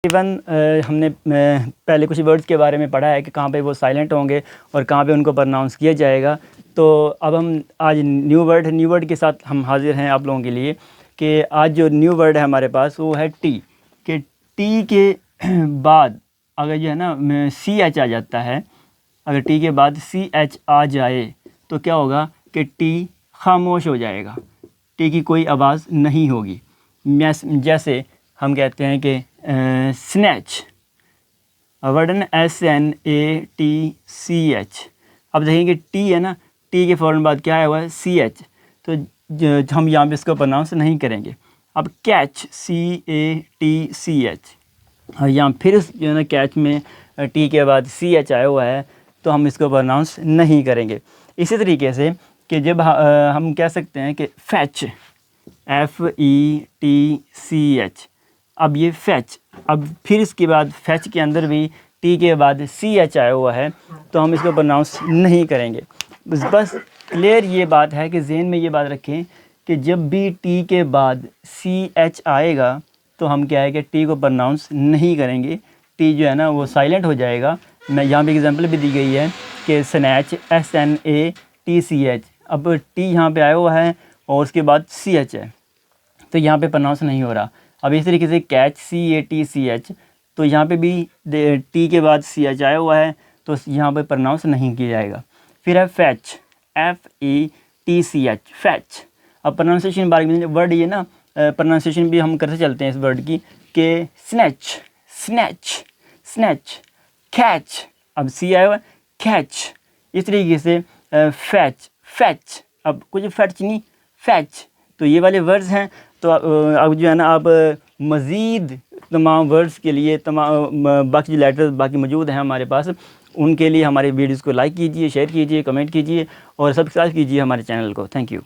Even हमने पहले कुछ वर्ड्स के बारे में पढ़ा है कि कहाँ पे वो साइलेंट होंगे और कहाँ पे उनको प्रोनाउंस किया जाएगा। तो अब हम आज न्यू वर्ड के साथ हम हाज़िर हैं आप लोगों के लिए कि आज जो न्यू वर्ड है हमारे पास वो है टी। कि टी के बाद अगर जो है ना सी एच आ जाता है, अगर टी के बाद सी एच आ जाए तो क्या होगा कि टी खामोश हो जाएगा, टी की कोई आवाज़ नहीं होगी। जैसे हम कहते हैं कि स्नैच, वर्ड है SNATCH। अब देखेंगे टी है ना, टी के फ़ौरन बाद क्या है हुआ है CH, तो हम यहाँ पे इसको प्रोनाउंस नहीं करेंगे। अब कैच CATCH, और यहाँ फिर जो है ना कैच में टी के बाद CH आया हुआ है तो हम इसको प्रोनाउंस नहीं करेंगे। इसी तरीके से कि जब हम कह सकते हैं कि फैच, FETCH, अब ये फैच, अब फिर इसके बाद फैच के अंदर भी टी के बाद CH आया हुआ है तो हम इसको प्रोनाउंस नहीं करेंगे। बस क्लियर ये बात है कि ज़हन में ये बात रखें कि जब भी टी के बाद CH आएगा तो हम क्या है कि टी को प्रोनाउंस नहीं करेंगे, टी जो है ना वो साइलेंट हो जाएगा। मैं यहाँ भी एग्जांपल भी दी गई है कि स्नैच SNATCH, अब टी यहाँ पे आया हुआ है और उसके बाद CH है तो यहाँ पे प्रोनाउंस नहीं हो रहा। अब इस तरीके से कैच CATCH, तो यहाँ पे भी टी के बाद CH आया हुआ है तो यहाँ पे प्रोनाउंस नहीं किया जाएगा। फिर है फैच, FETCH, फैच। अब प्रोनाउंसिएशन बारे में वर्ड ये ना प्रोनाउंसिएशन भी हम करते चलते हैं इस वर्ड की कि स्नैच, स्नैच, स्नैच, कैच, अब C आया हुआ है कैच। इस तरीके से फैच, फैच, अब कुछ फैच नहीं फैच, तो ये वाले वर्ड्स हैं। तो अब जो है ना आप मज़ीद तमाम वर्ड्स के लिए तमाम बाकी जो लेटर्स बाकी मौजूद हैं हमारे पास, उनके लिए हमारे वीडियोज़ को लाइक कीजिए, शेयर कीजिए, कमेंट कीजिए और सब्सक्राइब कीजिए हमारे चैनल को। Thank you.